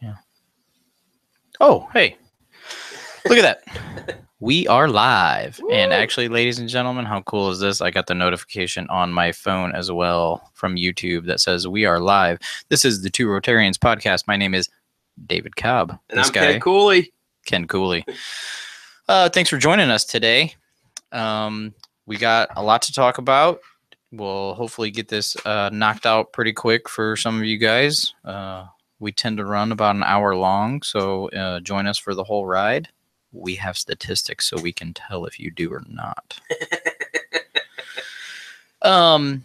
Yeah. Oh, hey. Look at that. We are live. Woo! And actually, ladies and gentlemen, how cool is this? I got the notification on my phone as well from YouTube that says we are live. This is the Two Rotarians podcast. My name is David Cobb. And I'm Ken Cooley. Ken Cooley. Thanks for joining us today. We got a lot to talk about. We'll hopefully get this knocked out pretty quick for some of you guys. We tend to run about an hour long, so join us for the whole ride. We have statistics so we can tell if you do or not. How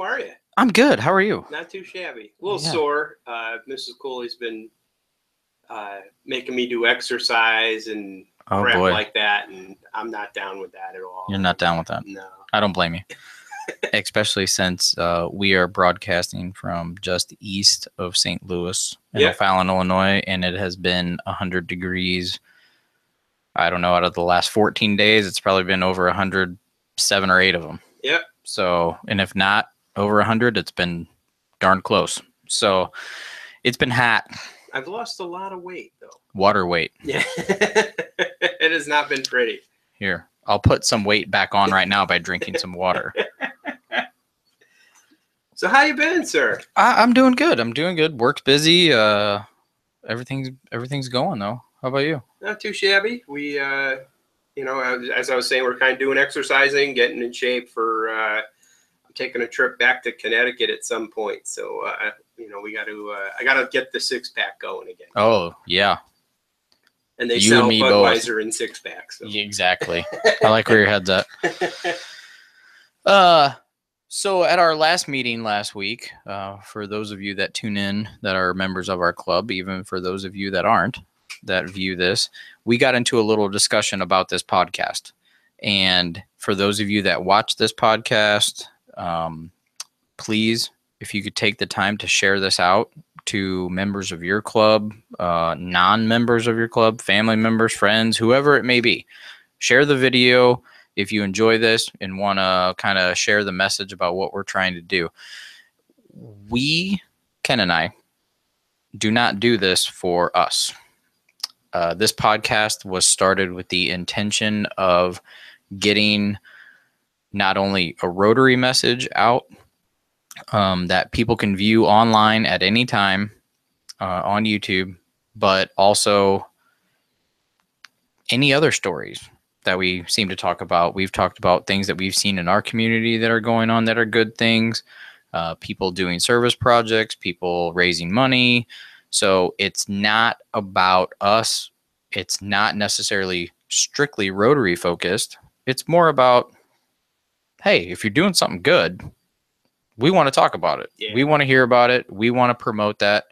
are you? I'm good. How are you? Not too shabby. A little sore. Mrs. Cooley's been making me do exercise and crap like that, and I'm not down with that at all. You're not down with that? No. I don't blame you. Especially since we are broadcasting from just east of St. Louis in O'Fallon, Illinois, and it has been 100 degrees. I don't know, out of the last 14 days, it's probably been over 107 or 8 of them. Yep. So, and if not over 100, it's been darn close. So, it's been hot. I've lost a lot of weight, though. Water weight. Yeah. It has not been pretty. Here, I'll put some weight back on right now by drinking some water. So how you been, sir? I'm doing good. Work's busy. Everything's going, though. How about you? Not too shabby. We, as I was saying, we're kind of doing exercising, getting in shape for I'm taking a trip back to Connecticut at some point. So, we got to, I got to get the 6-pack going again. Oh, yeah. And they sell Budweiser in 6-packs. So. Exactly. I like where your head's at. So at our last meeting last week, for those of you that tune in that are members of our club, even for those of you that aren't, that view this, we got into a little discussion about this podcast. And for those of you that watch this podcast, please, if you could take the time to share this out to members of your club, non-members of your club, family members, friends, whoever it may be, share the video. If you enjoy this and want to kind of share the message about what we're trying to do. We, Ken and I, do not do this for us. This podcast was started with the intention of getting not only a Rotary message out that people can view online at any time on YouTube, but also any other stories that we seem to talk about. We've talked about things that we've seen in our community that are going on that are good things, people doing service projects, people raising money. So it's not about us. It's not necessarily strictly Rotary focused. It's more about, hey, if you're doing something good, we want to talk about it. Yeah. We want to hear about it. We want to promote that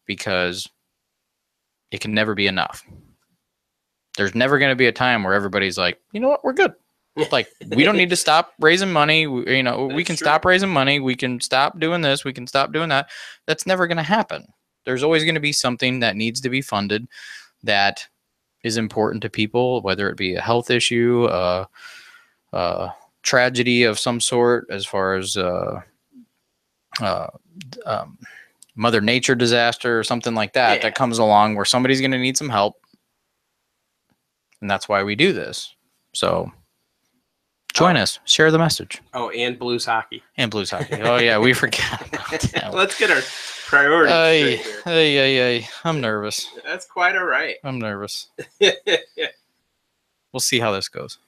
because it can never be enough. There's never going to be a time where everybody's like, you know what, we're good. Like, we don't need to stop raising money. We can stop raising money. We can stop doing this. We can stop doing that. That's never going to happen. There's always going to be something that needs to be funded that is important to people, whether it be a health issue, tragedy of some sort, as far as Mother Nature disaster or something like that, that comes along where somebody's going to need some help. And that's why we do this. So join us. Share the message. Oh, and blues hockey. And blues hockey. Oh, yeah. We forgot about that. Let's get our priorities straight here. I'm nervous. That's quite all right. I'm nervous. We'll see how this goes.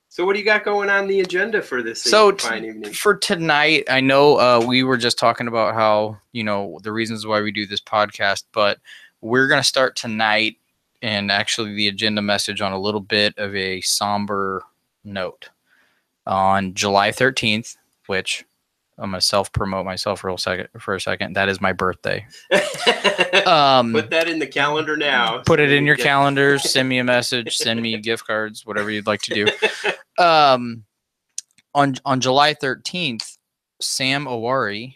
So what do you got going on the agenda for this fine evening? For tonight, I know we were just talking about how, the reasons why we do this podcast, but we're going to start tonight. And actually the agenda message on a little bit of a somber note. On July 13th, which I'm going to self-promote myself for a second. That is my birthday. Put that in the calendar now. Put it in your calendars. Send me a message. Send me gift cards, whatever you'd like to do. On July 13th, Sam Owari,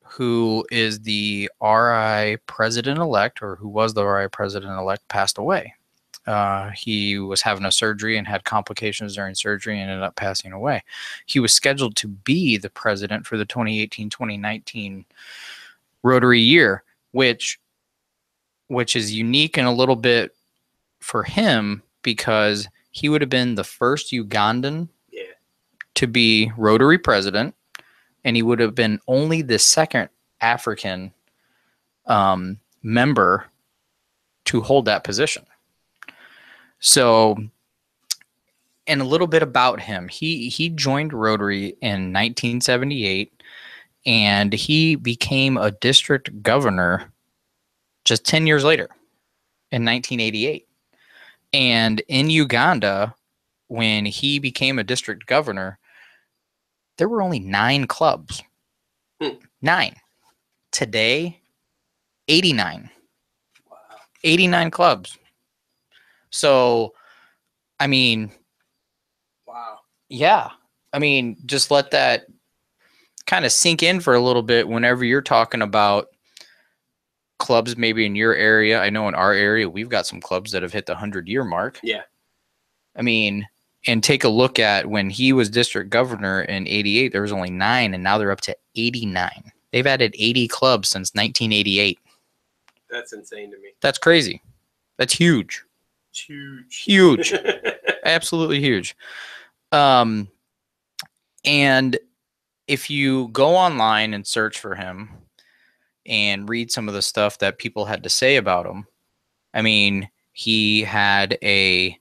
who is the RI president-elect, or who was the RI president-elect, passed away. He was having a surgery and had complications during surgery and ended up passing away. He was scheduled to be the president for the 2018-2019 Rotary year, which which is unique and a little bit for him because he would have been the first Ugandan to be Rotary president, and he would have been only the second African member to hold that position. So, and a little bit about him. He joined Rotary in 1978, and he became a district governor just 10 years later in 1988. And in Uganda, when he became a district governor, there were only 9 clubs. 9. Today, 89. Wow. 89 clubs. So, I mean, wow. Yeah. I mean, just let that kind of sink in for a little bit whenever you're talking about clubs maybe in your area. I know in our area, we've got some clubs that have hit the 100-year mark. Yeah. I mean, and take a look at when he was district governor in 88, there was only 9, and now they're up to 89. They've added 80 clubs since 1988. That's insane to me. That's crazy. That's huge. It's huge. Huge. Absolutely huge. And if you go online and search for him and read some of the stuff that people had to say about him, I mean, he had a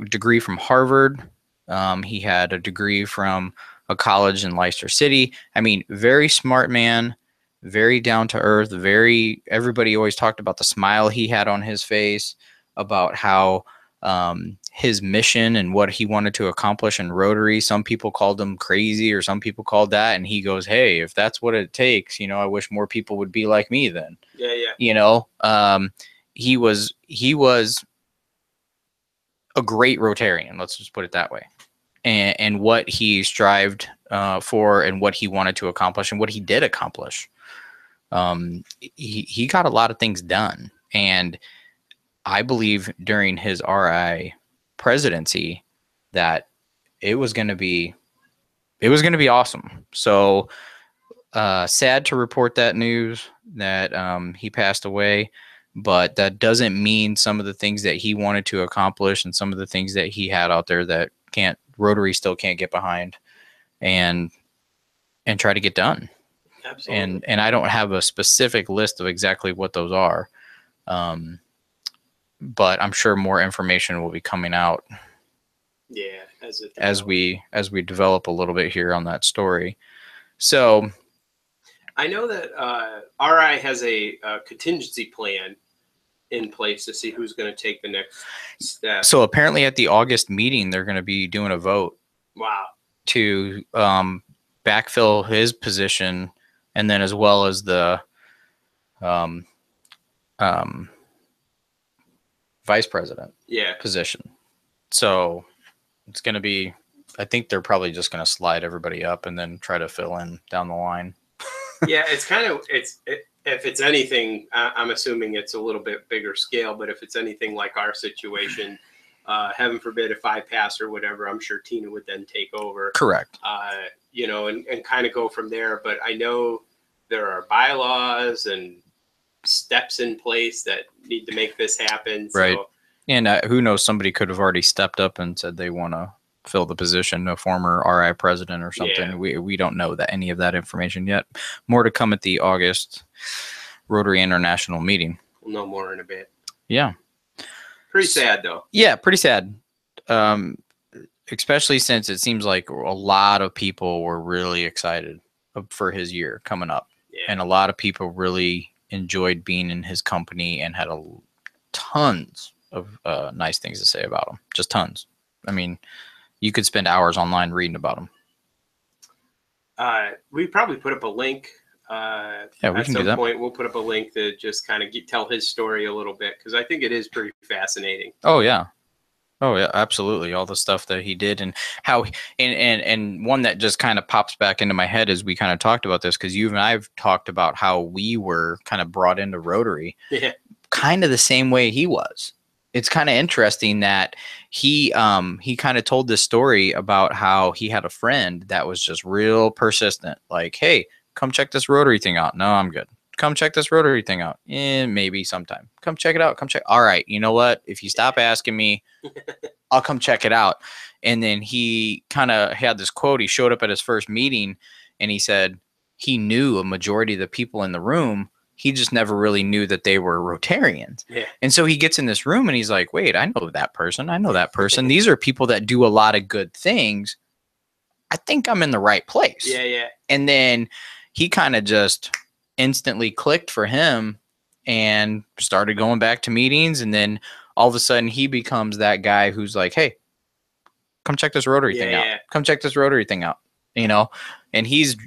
degree from Harvard. He had a degree from a college in Leicester City. I mean, very smart man, very down to earth, everybody always talked about the smile he had on his face, about how his mission and what he wanted to accomplish in Rotary. Some people called him crazy, or some people called that, and he goes, hey, if that's what it takes, I wish more people would be like me then. Yeah. He was a great Rotarian, let's just put it that way. And what he strived for, and what he wanted to accomplish, and what he did accomplish. He got a lot of things done. And I believe during his RI presidency that it was going to be awesome. So sad to report that news that he passed away, but that doesn't mean some of the things that he wanted to accomplish and some of the things that he had out there that Rotary still can't get behind and try to get done. Absolutely. And I don't have a specific list of exactly what those are. But I'm sure more information will be coming out. Yeah, as we develop a little bit here on that story. So I know that RI has a contingency plan in place to see who's going to take the next step. So apparently at the August meeting, they're going to be doing a vote. Wow. To backfill his position, and then as well as the vice president position. So it's going to be, I think they're probably just going to slide everybody up and then try to fill in down the line. Yeah, it's kind of, if it's anything, I'm assuming it's a little bit bigger scale, but if it's anything like our situation, heaven forbid if I pass or whatever, I'm sure Tina would then take over. Correct. And kind of go from there. But I know there are bylaws and steps in place that need to make this happen. Right. So, and who knows, somebody could have already stepped up and said they want to fill the position, a former RI president or something. Yeah. We don't know that any of that information yet. More to come at the August Rotary International meeting. We'll know more in a bit. Yeah. Pretty sad though. Yeah, pretty sad. Especially since it seems like a lot of people were really excited for his year coming up. Yeah. And a lot of people really enjoyed being in his company and had tons of nice things to say about him. Just tons. I mean, you could spend hours online reading about him. We probably put up a link. We at can some do that. point, we'll put up a link to just kind of tell his story a little bit, because I think it is pretty fascinating. Oh yeah, absolutely. All the stuff that he did and how, and one that just kind of pops back into my head as we kind of talked about this, because you and I've talked about how we were kind of brought into Rotary, kind of the same way he was. It's kind of interesting that he kind of told this story about how he had a friend that was just real persistent. Like, hey, come check this Rotary thing out. No, I'm good. come check this Rotary thing out. Maybe sometime. Come check it out. Come check. All right. You know what? If you stop asking me, I'll come check it out. And then he kind of had this quote. He showed up at his first meeting and he said he knew a majority of the people in the room. He just never really knew that they were Rotarians. Yeah. And so he gets in this room and he's like, wait, I know that person. I know that person. These are people that do a lot of good things. I think I'm in the right place. Yeah, yeah. And then he kind of just instantly clicked for him and started going back to meetings. And then all of a sudden he becomes that guy who's like, hey, come check this Rotary thing out. Come check this Rotary thing out, you know? And he's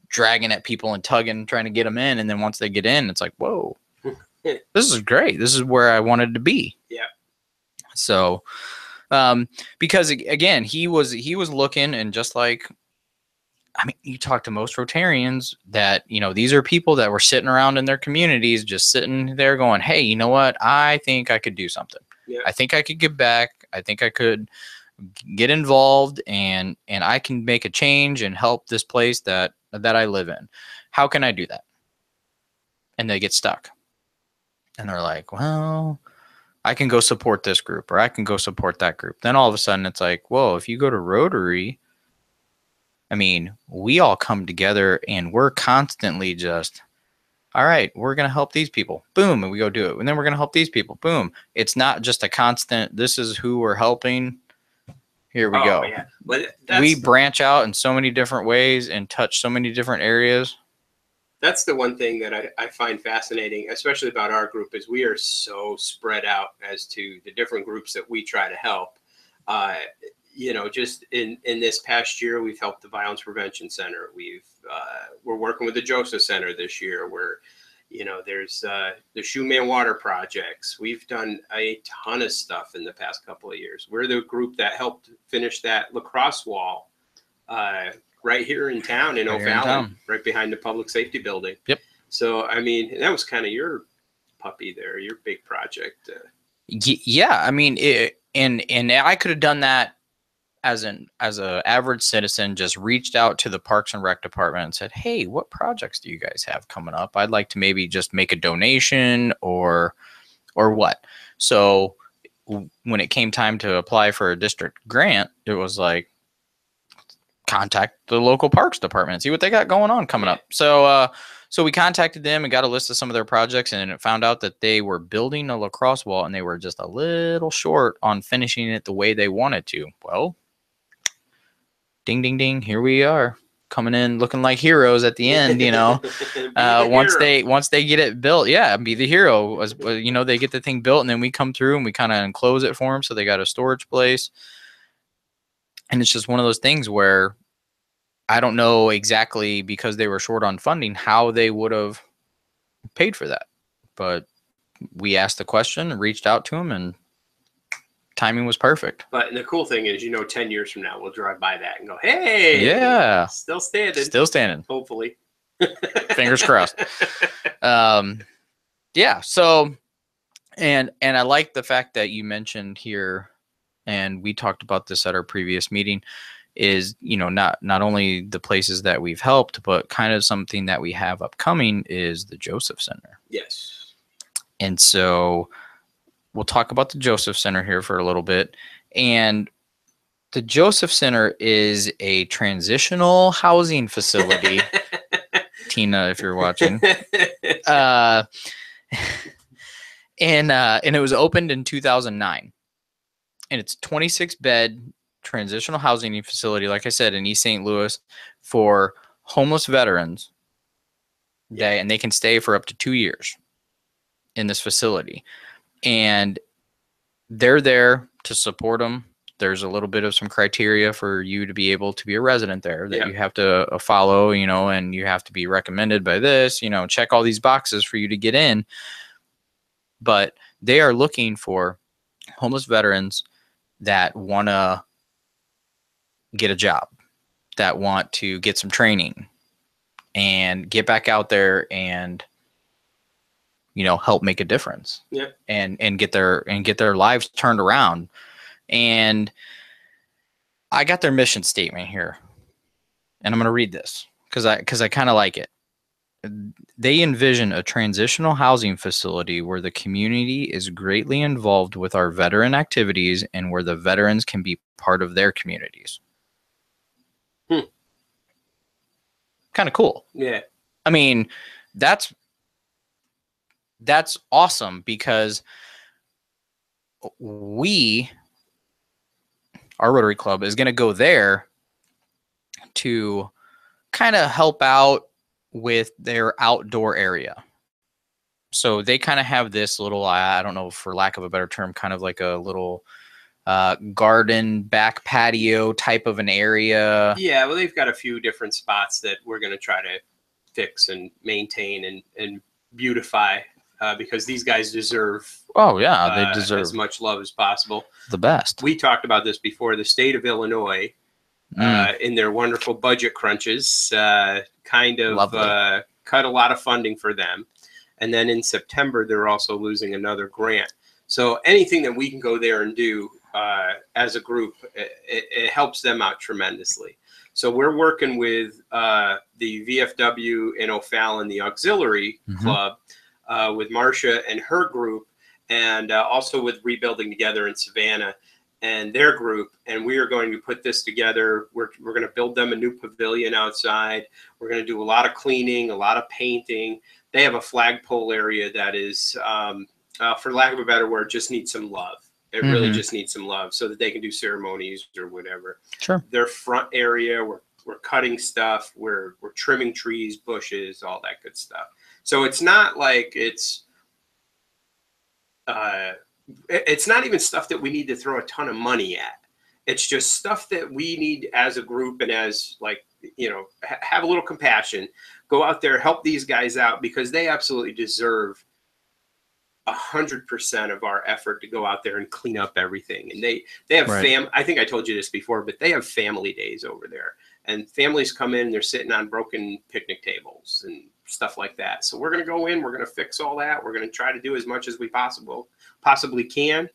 dragging at people and tugging, trying to get them in. And then once they get in, it's like, whoa, this is great. This is where I wanted to be. Yeah. So, because again, he was looking, and just like, I mean, you talk to most Rotarians that, you know, these are people that were sitting around in their communities, just sitting there going, hey, you know what? I think I could do something. Yeah. I think I could give back. I think I could get involved and I can make a change and help this place that I live in. How can I do that? And they get stuck. And they're like, well, I can go support this group or I can go support that group. Then all of a sudden it's like, whoa, if you go to Rotary, I mean, we all come together and we're constantly just, all right, we're going to help these people. Boom. And we go do it. And then we're going to help these people. Boom. It's not just a constant, this is who we're helping. Here we go. Yeah. Well, we branch out in so many different ways and touch so many different areas. That's the one thing that I find fascinating, especially about our group, is we are so spread out as to the different groups that we try to help. You know, just in this past year, we've helped the Violence Prevention Center. We're working with the Joseph Center this year. You know, there's the Shoeman Water projects. We've done a ton of stuff in the past couple of years. We're the group that helped finish that lacrosse wall right here in town in O'Fallon, right behind the public safety building. Yep. So, I mean, that was kind of your puppy there, your big project. Yeah, I mean, and I could have done that as a average citizen, just reached out to the Parks and Rec department and said, hey, what projects do you guys have coming up? I'd like to maybe just make a donation or what. So when it came time to apply for a district grant, it was like, contact the local parks department and see what they got going on coming up. So we contacted them and got a list of some of their projects, and it found out that they were building a lacrosse wall and they were just a little short on finishing it the way they wanted to. Well, ding, ding, ding. Here we are coming in looking like heroes at the end, you know, once they get it built. Yeah. Be the hero. You know, they get the thing built and then we come through and we kind of enclose it for them. So they got a storage place. And it's just one of those things where I don't know exactly, because they were short on funding, how they would have paid for that. But we asked the question, reached out to them, and timing was perfect. But the cool thing is, you know, 10 years from now, we'll drive by that and go, hey, yeah, still standing. Still standing. Hopefully. Fingers crossed. Yeah. So, and I like the fact that you mentioned here, and we talked about this at our previous meeting, is, you know, not only the places that we've helped, but kind of something that we have upcoming is the Joseph Center. Yes. And so we'll talk about the Joseph Center here for a little bit. And the Joseph Center is a transitional housing facility. Tina, if you're watching. And it was opened in 2009. And it's 26-bed transitional housing facility, like I said, in East St. Louis for homeless veterans. And they can stay for up to 2 years in this facility. And they're there to support them. There's a little bit of some criteria for you to be able to be a resident there that you have to follow, you know, and you have to be recommended by this, you know, check all these boxes for you to get in. But they are looking for homeless veterans that want to get a job, that want to get some training and get back out there and, you know, help make a difference. Yeah. And get their lives turned around. And I got their mission statement here, and I'm going to read this because I kind of like it. they envision a transitional housing facility where the community is greatly involved with our veteran activities and where the veterans can be part of their communities. Kind of cool. Yeah. I mean, that's awesome because our Rotary Club is going to go there to kind of help out with their outdoor area. So they kind of have this little, I don't know, for lack of a better term, kind of like a little garden back patio type of an area. Yeah, well, they've got a few different spots that we're going to try to fix and maintain and beautify because these guys deserve. Oh yeah, they deserve as much love as possible. The best. We talked about this before. The state of Illinois, in their wonderful budget crunches, kind of cut a lot of funding for them. And then in September, they're also losing another grant. So anything that we can go there and do as a group, it helps them out tremendously. So we're working with the VFW in O'Fallon, the auxiliary club, with Marcia and her group, and also with Rebuilding Together in Savannah and their group. And we are going to put this together. We're going to build them a new pavilion outside. We're going to do a lot of cleaning, a lot of painting. They have a flagpole area that is, for lack of a better word, just needs some love. It really just needs some love so that they can do ceremonies or whatever. Sure. Their front area, we're cutting stuff. We're trimming trees, bushes, all that good stuff. So it's not like it's not even stuff that we need to throw a ton of money at. It's just stuff that we need as a group and as, like, you know, have a little compassion, go out there, help these guys out because they absolutely deserve 100% of our effort to go out there and clean up everything. And they have I think I told you this before, but they have family days over there, and families come in, they're sitting on broken picnic tables and stuff like that. So we're going to go in, we're going to fix all that. We're going to try to do as much as we possibly can.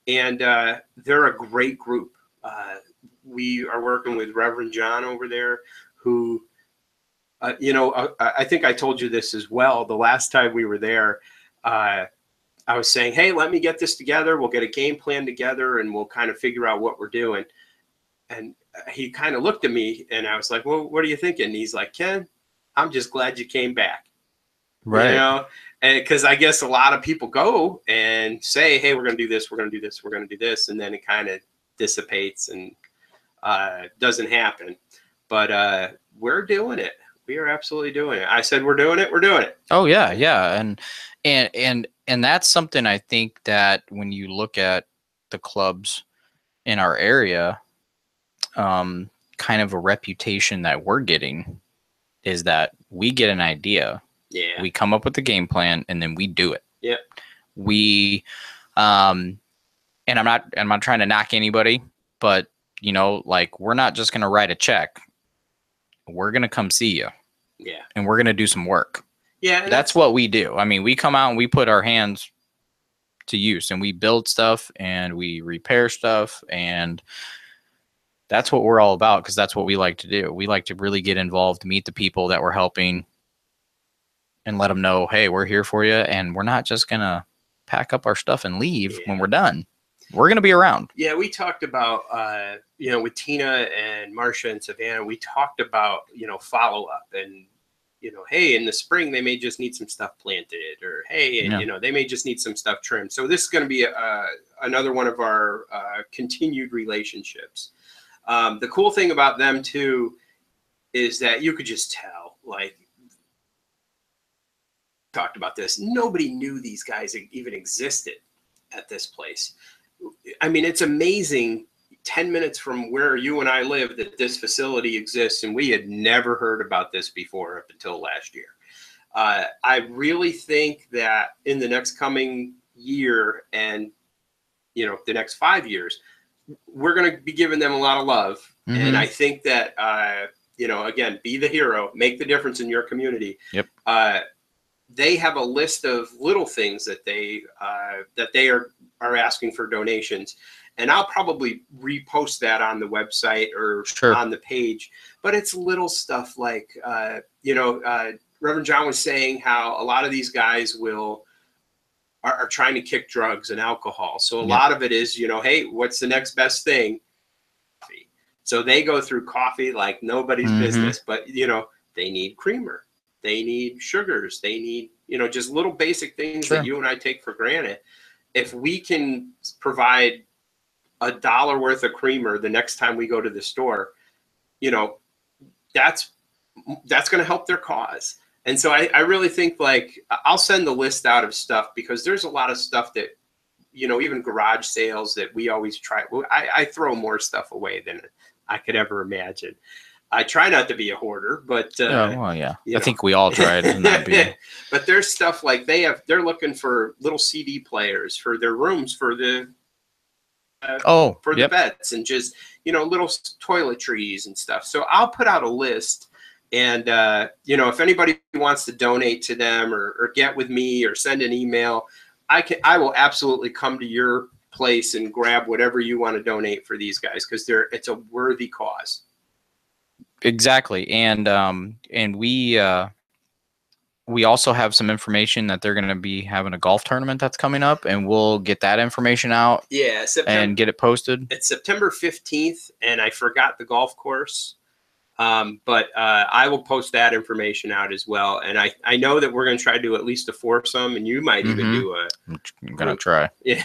And they're a great group. We are working with Reverend John over there who, I think I told you this as well. The last time we were there, I was saying, hey, let me get this together. We'll get a game plan together and we'll kind of figure out what we're doing. And he kind of looked at me and I was like, well, what are you thinking? And he's like, Ken, I'm just glad you came back. Right. You know, and because I guess a lot of people go and say, hey, we're going to do this. We're going to do this. We're going to do this. And then it kind of dissipates and doesn't happen. But we're doing it. We are absolutely doing it. I said, we're doing it. We're doing it. Oh yeah. Yeah. And that's something I think that when you look at the clubs in our area, kind of a reputation that we're getting is that we get an idea. Yeah. We come up with the game plan and then we do it. Yeah. We, and I'm not trying to knock anybody, but you know, like we're not just going to write a check. We're going to come see you. Yeah. And we're going to do some work. Yeah. That's what we do. I mean, we come out and we put our hands to use and we build stuff and we repair stuff. And that's what we're all about because that's what we like to do. We like to really get involved, meet the people that we're helping and let them know, hey, we're here for you. And we're not just going to pack up our stuff and leave when we're done. We're going to be around. Yeah, we talked about, with Tina and Marcia and Savannah, we talked about, follow-up and, hey, in the spring, they may just need some stuff planted or, hey, and, they may just need some stuff trimmed. So this is going to be another one of our continued relationships. The cool thing about them, too, is that you could just tell, like, talked about this. Nobody knew these guys even existed at this place. I mean, it's amazing 10 minutes from where you and I live that this facility exists, and we had never heard about this before up until last year. I really think that in the next coming year and, the next 5 years, we're going to be giving them a lot of love. Mm-hmm. And I think that, again, be the hero, make the difference in your community. Yep. They have a list of little things that they are asking for donations. And I'll probably repost that on the website or on the page. But it's little stuff like, Reverend John was saying how a lot of these guys are trying to kick drugs and alcohol. So a lot of it is, hey, what's the next best thing? Coffee. So they go through coffee like nobody's business, but they need creamer, they need sugars, they need, just little basic things that you and I take for granted. If we can provide $1 worth of creamer the next time we go to the store, that's going to help their cause. And so I really think, like, I'll send the list out of stuff, because there's a lot of stuff that, even garage sales that we always try. I throw more stuff away than I could ever imagine. I try not to be a hoarder, but I think we all tried. But there's stuff like they're looking for little CD players for their rooms, for the the beds, and just little toiletries and stuff. So I'll put out a list, and if anybody wants to donate to them or get with me or send an email, I will absolutely come to your place and grab whatever you want to donate for these guys, because it's a worthy cause. Exactly. And we also have some information that they're going to be having a golf tournament that's coming up, and we'll get that information out. Yeah, and get it posted. It's September 15th, and I forgot the golf course. But I will post that information out as well. And I know that we're going to try to do at least a foursome, and you might even do I'm going to try. Yeah.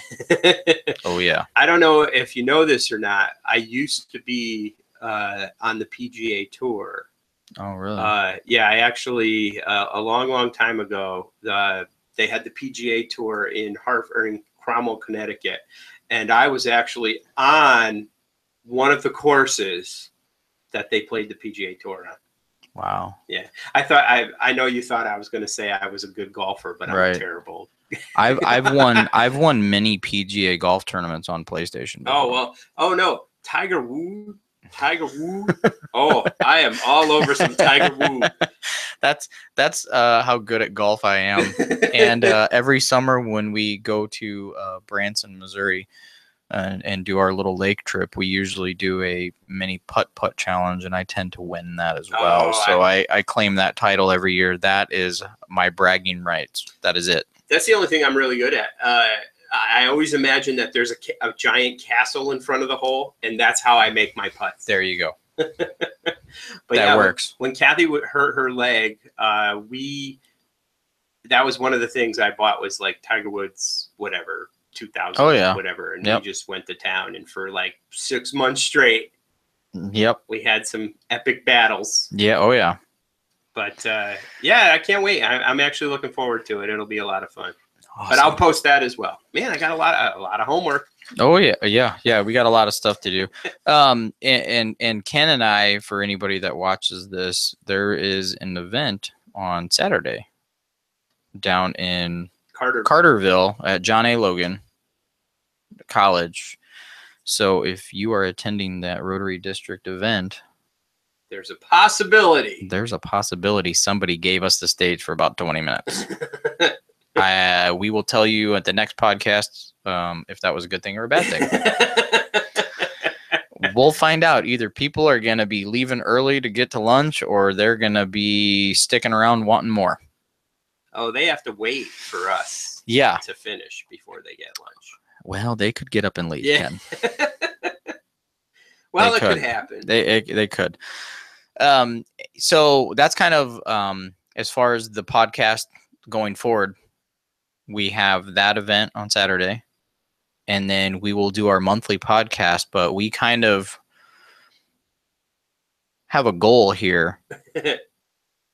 Oh, yeah. I don't know if you know this or not. I used to be on the PGA Tour. Oh, really? Yeah, I actually, a long time ago, they had the PGA Tour in Cromwell, Connecticut. And I was actually on one of the courses that they played the PGA Tour on. Wow. Yeah. I know you thought I was going to say I was a good golfer, but I'm terrible. I've won many PGA golf tournaments on PlayStation before. Oh, well. Oh, no. Tiger Woods. Oh, I am all over some Tiger Woods. That's how good at golf I am. And every summer when we go to Branson, Missouri, and do our little lake trip, we usually do a mini putt challenge, and I tend to win that as well. So I claim that title every year. That is my bragging rights. That is it. That's the only thing I'm really good at. I always imagine that there's a giant castle in front of the hole, and that's how I make my putts. There you go. But that works. When Kathy hurt her leg, that was one of the things I bought, was like Tiger Woods, whatever, 2000, whatever. And we just went to town, and for like 6 months straight, we had some epic battles. Yeah. Oh, yeah. But I can't wait. I'm actually looking forward to it. It'll be a lot of fun. Awesome. But I'll post that as well. Man, I got a lot of homework. Oh yeah. We got a lot of stuff to do. And Ken and I, for anybody that watches this, there is an event on Saturday down in Carterville at John A. Logan College. So if you are attending that Rotary District event, there's a possibility. Somebody gave us the stage for about 20 minutes. We will tell you at the next podcast if that was a good thing or a bad thing. We'll find out. Either people are going to be leaving early to get to lunch, or they're going to be sticking around wanting more. Oh, they have to wait for us to finish before they get lunch. Well, they could get up and leave, Ken. Well, it could happen. They could. So that's kind of as far as the podcast going forward. We have that event on Saturday, and then we will do our monthly podcast, but we kind of have a goal here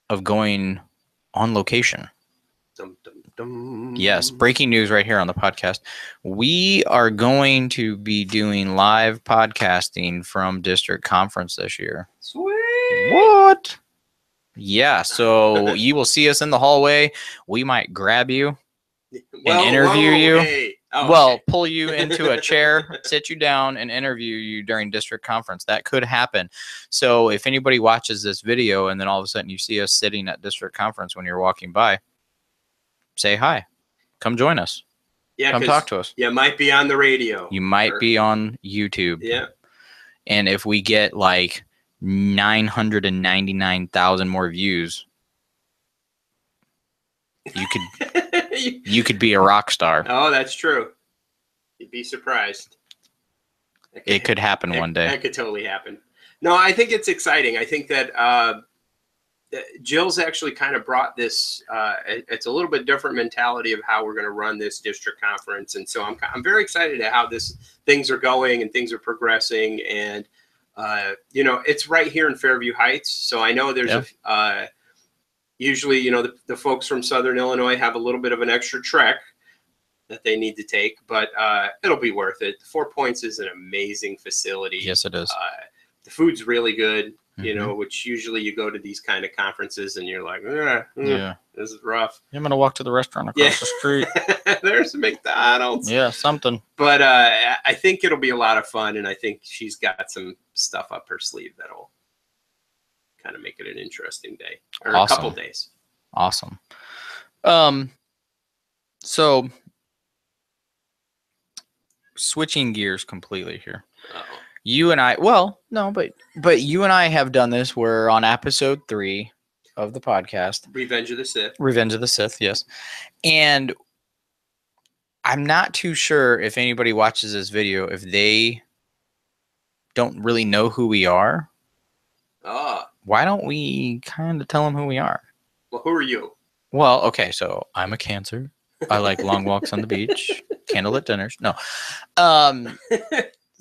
of going on location. Dum, dum, dum. Yes, breaking news right here on the podcast. We are going to be doing live podcasting from district conference this year. Sweet. What? Yeah, so you will see us in the hallway. We might grab you and interview you. Hey. Pull you into a chair, sit you down, and interview you during district conference. That could happen. So if anybody watches this video and then all of a sudden you see us sitting at district conference when you're walking by, say hi. Come join us. Yeah, come talk to us. You might be on the radio. You might be on YouTube. Yeah. And if we get like 999,000 more views, you could be a rock star. Oh, that's true. You'd be surprised. It could happen one day. That could totally happen. No, I think it's exciting. I think that Jill's actually kind of brought this. It's a little bit different mentality of how we're going to run this district conference, and so I'm very excited at how things are going and things are progressing. And it's right here in Fairview Heights, so I know there's usually the folks from Southern Illinois have a little bit of an extra trek that they need to take, but it'll be worth it. 4 Points is an amazing facility. Yes, it is. The food's really good. Mm-hmm. Which usually you go to these kind of conferences and you're like, this is rough. I'm gonna walk to the restaurant across the street. There's McDonald's. Yeah, something. But I think it'll be a lot of fun, and I think she's got some stuff up her sleeve that'll kind of make it an interesting day or a couple days. Awesome. So switching gears completely here. Uh-oh. You and I, but you and I have done this. We're on episode 3 of the podcast. Revenge of the Sith. Revenge of the Sith, yes. And I'm not too sure if anybody watches this video, if they don't really know who we are. Why don't we kind of tell them who we are? Well, who are you? Well, okay, so I'm a Cancer. I like long walks on the beach, candlelit dinners. No.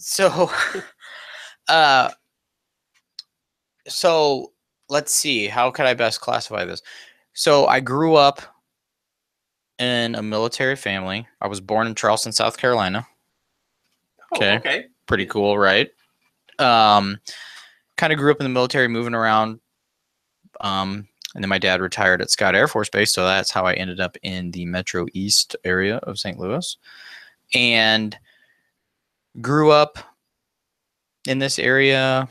So let's see. How could I best classify this? So I grew up in a military family. I was born in Charleston, South Carolina. Okay. Pretty cool, right? Kind of grew up in the military, moving around. And then my dad retired at Scott Air Force Base, so that's how I ended up in the Metro East area of St. Louis. And grew up in this area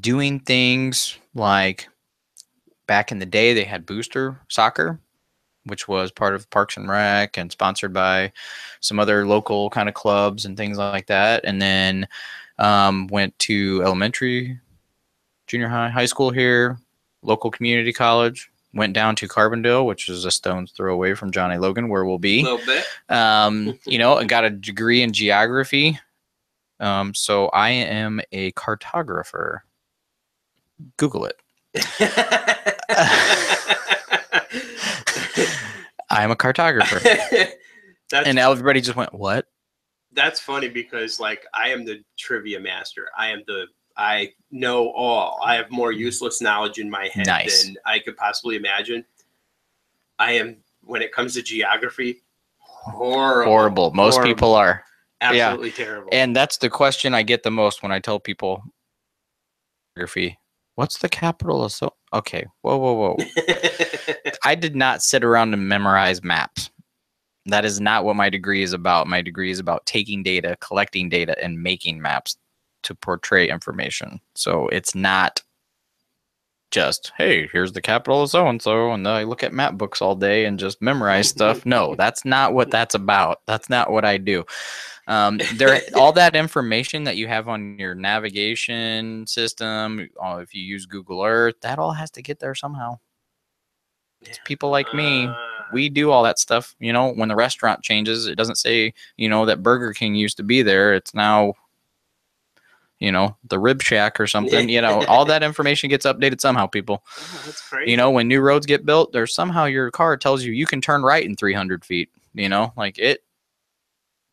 doing things like back in the day they had booster soccer, which was part of Parks and Rec and sponsored by some other local kind of clubs and things like that. And then went to elementary, junior high, high school here, local community college. Went down to Carbondale, which is a stone's throw away from Johnny Logan, where we'll be. A little bit. And got a degree in geography. So I am a cartographer. Google it. I'm a cartographer. And everybody just went, what? That's funny because, like, I am the trivia master. I know all. I have more useless knowledge in my head than I could possibly imagine. I am, when it comes to geography, horrible. Most people are. Absolutely terrible. And that's the question I get the most when I tell people geography. What's the capital of Okay, whoa. I did not sit around and memorize maps. That is not what my degree is about. My degree is about taking data, collecting data, and making maps to portray information. So it's not just, hey, here's the capital of so-and-so, and I look at map books all day and just memorize stuff. No, that's not what that's about. That's not what I do. All that information that you have on your navigation system, if you use Google Earth, that all has to get there somehow. It's people like me. We do all that stuff. When the restaurant changes, it doesn't say, that Burger King used to be there. It's now, the Rib Shack or something. All that information gets updated somehow, people. Oh, that's crazy. When new roads get built, there's somehow your car tells you can turn right in 300 feet.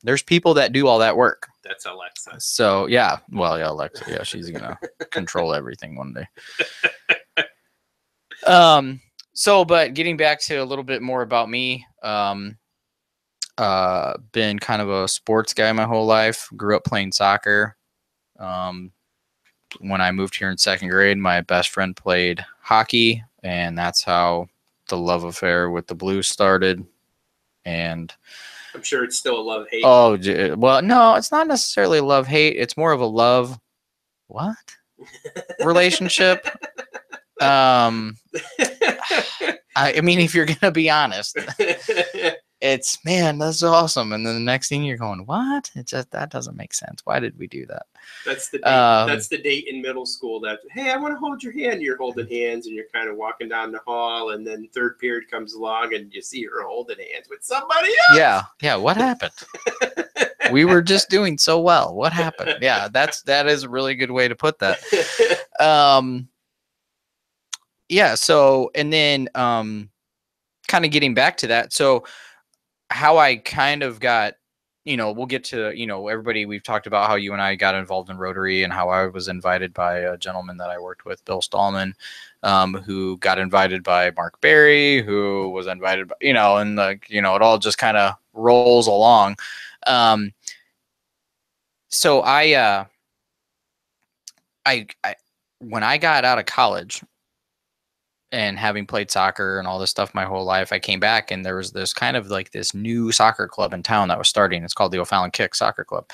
There's people that do all that work. That's Alexa. So, yeah. Well, yeah, Alexa. Yeah, she's going to control everything one day. But getting back to a little bit more about me, been kind of a sports guy my whole life. Grew up playing soccer. When I moved here in 2nd grade, my best friend played hockey, and that's how the love affair with the Blues started. And I'm sure it's still a love-hate. Oh, well, no, it's not necessarily a love-hate. It's more of a love relationship. I mean, if you're going to be honest, it's, man, that's awesome. And then the next thing you're going, what? It just, that doesn't make sense. Why did we do that? That's the date. That's the date in middle school that, hey, I want to hold your hand. You're holding hands and you're kind of walking down the hall, and then third period comes along and you see her holding hands with somebody else. Yeah. Yeah. What happened? We were just doing so well. What happened? Yeah, that is a really good way to put that. Yeah. So, and then kind of getting back to that. So how I kind of got, we'll get to, everybody, we've talked about how you and I got involved in Rotary and how I was invited by a gentleman that I worked with, Bill Stallman, who got invited by Mark Berry, who was invited by, and it all just kind of rolls along. So I when I got out of college and having played soccer and all this stuff my whole life, I came back and there was this kind of like this new soccer club in town that was starting. It's called the O'Fallon Kick Soccer Club.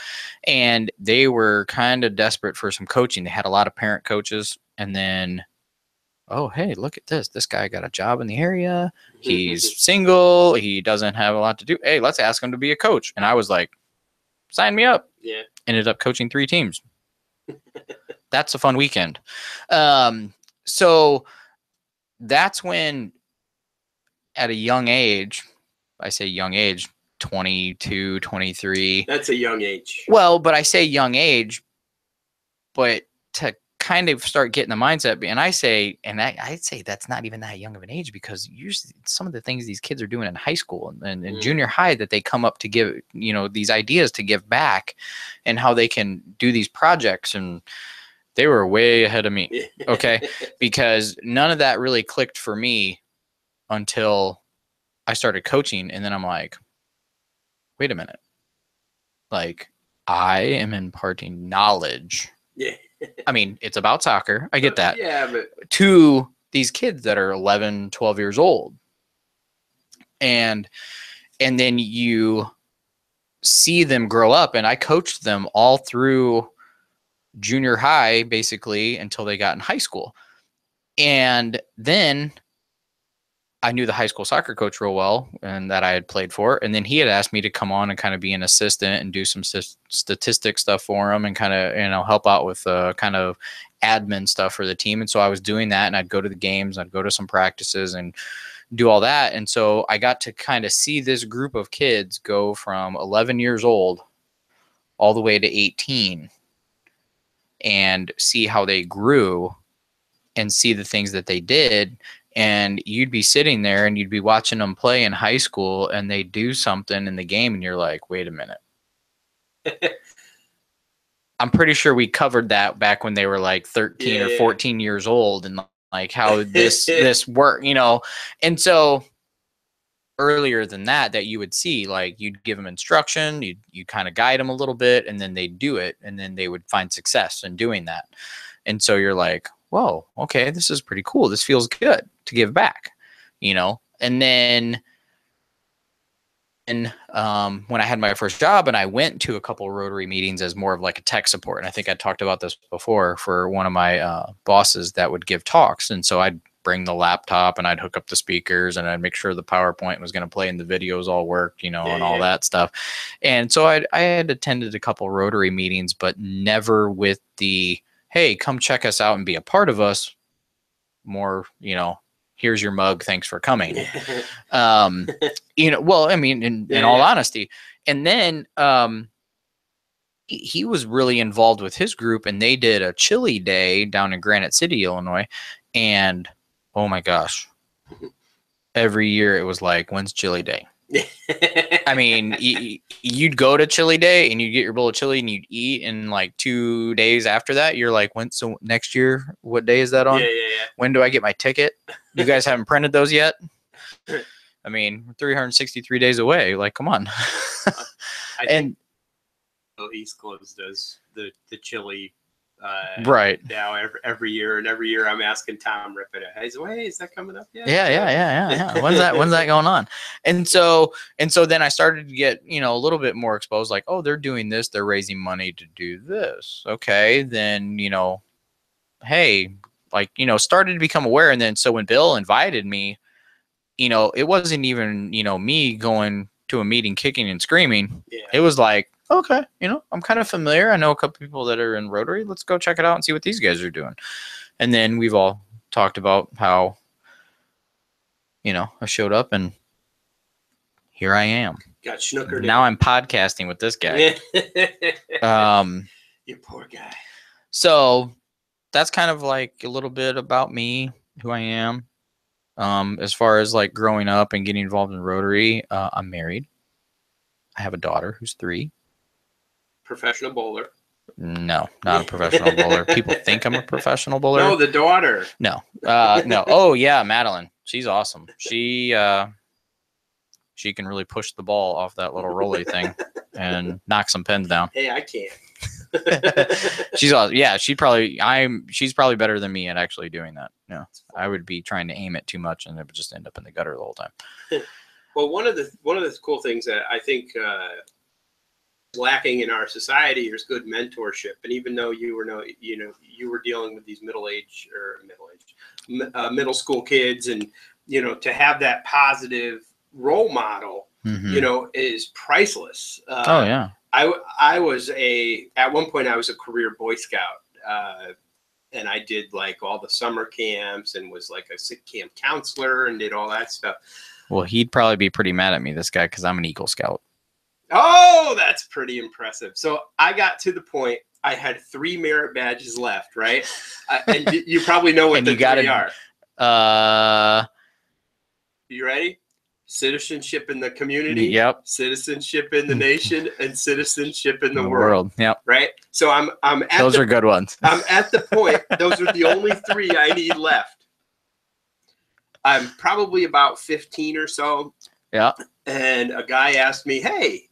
And they were kind of desperate for some coaching. They had a lot of parent coaches. And then, oh, hey, look at this. This guy got a job in the area. He's single. He doesn't have a lot to do. Hey, let's ask him to be a coach. And I was like, sign me up. Yeah. Ended up coaching 3 teams. That's a fun weekend. So that's when, at a young age, I say young age, 22, 23. That's a young age. Well, but I say young age, but to kind of start getting the mindset, and I'd say that's not even that young of an age, because usually some of the things these kids are doing in high school and junior high that they come up to give, these ideas to give back and how they can do these projects, and they were way ahead of me. Okay. Because none of that really clicked for me until I started coaching. And then I'm like, wait a minute. Like, I am imparting knowledge. Yeah. I mean, it's about soccer. I get that. Yeah, but to these kids that are 11, 12 years old. And then you see them grow up, and I coached them all through junior high, basically, until they got in high school. And then I knew the high school soccer coach real well, and that I had played for. And then he had asked me to come on and kind of be an assistant and do some statistic stuff for him and kind of, help out with kind of admin stuff for the team. And so I was doing that, and I'd go to the games, I'd go to some practices and do all that. And so I got to kind of see this group of kids go from 11 years old all the way to 18 and see how they grew and see the things that they did. And you'd be sitting there and you'd be watching them play in high school, and they do something in the game, and you're like, wait a minute. I'm pretty sure we covered that back when they were like 13 or 14 years old, and like how this work, And so earlier than that you would see, like, you'd give them instruction, you kind of guide them a little bit, and then they'd do it, and then they would find success in doing that. And so you're like, whoa, okay, this is pretty cool. This feels good to give back, And then when I had my first job, and I went to a couple of Rotary meetings as more of like a tech support, and I think I talked about this before, for one of my bosses that would give talks. And so I'd bring the laptop and I'd hook up the speakers and I'd make sure the PowerPoint was going to play and the videos all worked, and all that stuff. And so I had attended a couple Rotary meetings, but never with the, hey, come check us out and be a part of us. More, here's your mug, thanks for coming. Well, I mean, in all honesty. And then he was really involved with his group, and they did a chili day down in Granite City, Illinois. And oh my gosh, every year it was like, when's chili day? I mean, you'd go to chili day and you'd get your bowl of chili and you'd eat, and like 2 days after that, you're like, when? So next year, what day is that on? Yeah. When do I get my ticket? You guys haven't printed those yet? I mean, we're 363 days away. Like, come on. I think East Coast does the chili right now every year, and every year I'm asking Tom Rippett, hey, is that coming up yet? Yeah. When's that going on? And so then I started to get, a little bit more exposed, like, oh, they're doing this, they're raising money to do this. Okay, then, hey, like, started to become aware. And then so when Bill invited me, it wasn't even, me going, to a meeting kicking and screaming. Yeah. It was like, okay, I'm kind of familiar. I know a couple people that are in Rotary. Let's go check it out and see what these guys are doing. And then we've all talked about how, I showed up and here I am. Got snookered. Now I'm podcasting with this guy. You poor guy. So that's kind of like a little bit about me, who I am. As far as like growing up and getting involved in Rotary, I'm married. I have a daughter who's 3. Professional bowler. No, not a professional bowler. People think I'm a professional bowler. No, the daughter. No. No. Oh yeah, Madeline. She's awesome. She can really push the ball off that little rolly thing and knock some pins down. Hey, I can't. She's awesome. Yeah, she's probably better than me at actually doing that. Yeah. I would be trying to aim it too much and it would just end up in the gutter the whole time. Well, one of the cool things that I think lacking in our society is good mentorship. And even though you were dealing with these middle school kids, and to have that positive role model, is priceless. Oh yeah. I was at one point I was a career Boy Scout, and I did like all the summer camps and was like a sick camp counselor and did all that stuff. Well, he'd probably be pretty mad at me, this guy, because I'm an Eagle Scout. Oh, that's pretty impressive. So I got to the point I had 3 merit badges left, right? And you probably know what the 3 are. You ready? Citizenship in the community. Yep. Citizenship in the nation, and citizenship in the world. Yep. Right. So I'm at those are good ones. I'm at the point. Those are the only 3 I need left. I'm probably about 15 or so. Yeah. And a guy asked me, "Hey,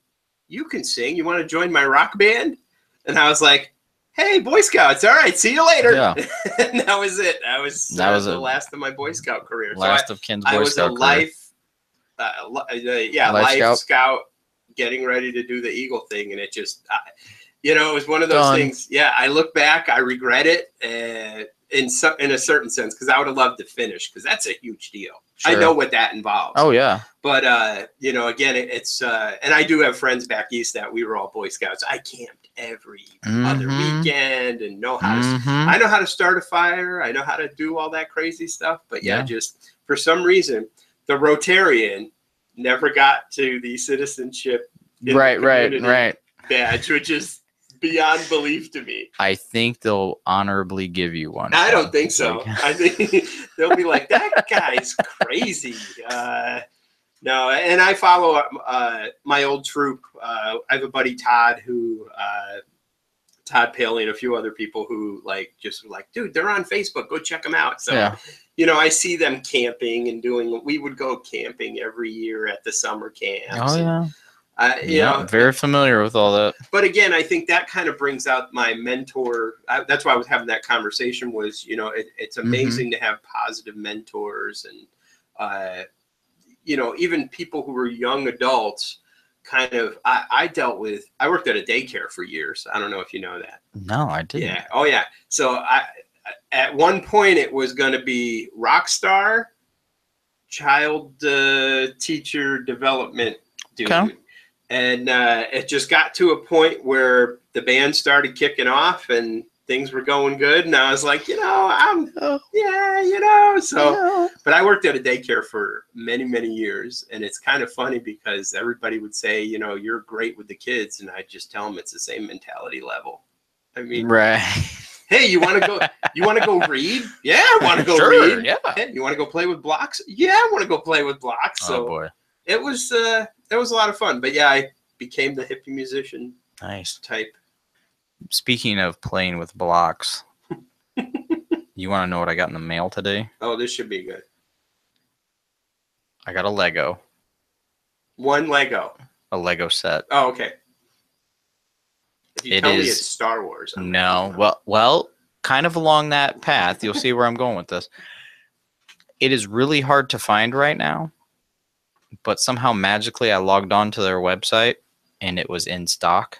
you can sing. You want to join my rock band?" And I was like, "Hey, Boy Scouts. All right, see you later." Yeah. And that was it. That was the last of my Boy Scout career. Last of Ken's Boy Scout I was a life scout getting ready to do the Eagle thing. And it just, it was one of those things. Yeah. I look back, I regret it in a certain sense, because I would have loved to finish, because that's a huge deal. Sure. I know what that involves. Oh yeah. But, again, it's, and I do have friends back east that we were all Boy Scouts. I camped every other weekend and know how to, I know how to start a fire. I know how to do all that crazy stuff, but just for some reason, the Rotarian never got to the citizenship right badge, which is beyond belief to me. I think they'll honorably give you one. I don't think so. I think they'll be like, that guy's crazy. No, and I follow my old troop. I have a buddy, Todd, Todd Paley, and a few other people who just were like, dude, they're on Facebook. Go check them out. So, I see them camping and we would go camping every year at the summer camps. Oh, yeah. Very familiar with all that. But again, I think that kind of brings out my mentor. That's why I was having that conversation was, it's amazing to have positive mentors and, even people who were young adults. Kind of, I worked at a daycare for years. I don't know if you know that. No, I didn't. Yeah. Oh, yeah. So at one point it was going to be Rockstar, child teacher development dude. Okay. And it just got to a point where the band started kicking off and things were going good. And I was like, but I worked at a daycare for many, many years. And it's kind of funny because everybody would say, you're great with the kids. And I just tell them it's the same mentality level. I mean, right. Hey, you want to go read? Yeah, I want to go read. Yeah. Hey, you want to go play with blocks? Yeah, I want to go play with blocks. So boy. It was a lot of fun. But yeah, I became the hippie musician. Nice type. Speaking of playing with blocks, you want to know what I got in the mail today? Oh, this should be good. I got a Lego. One Lego. A Lego set. Oh, okay. If you tell me it's Star Wars. No. Well, kind of along that path. You'll see where I'm going with this. It is really hard to find right now, but somehow magically I logged on to their website and it was in stock.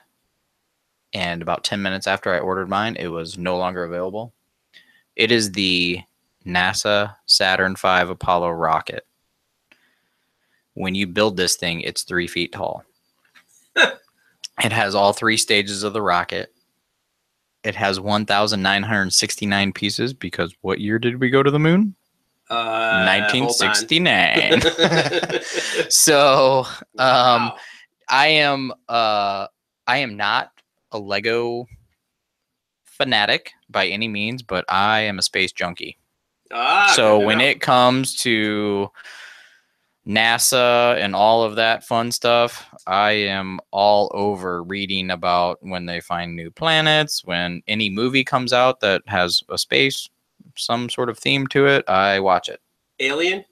And about 10 minutes after I ordered mine, it was no longer available. It is the NASA Saturn V Apollo rocket. When you build this thing, it's 3 feet tall. It has all 3 stages of the rocket. It has 1,969 pieces because what year did we go to the moon? 1969. So, Wow. I am not a Lego fanatic by any means, but I am a space junkie. So when it comes to NASA and all of that fun stuff, I am all over reading about when they find new planets, when any movie comes out that has a space, some sort of theme to it, I watch it. Alien?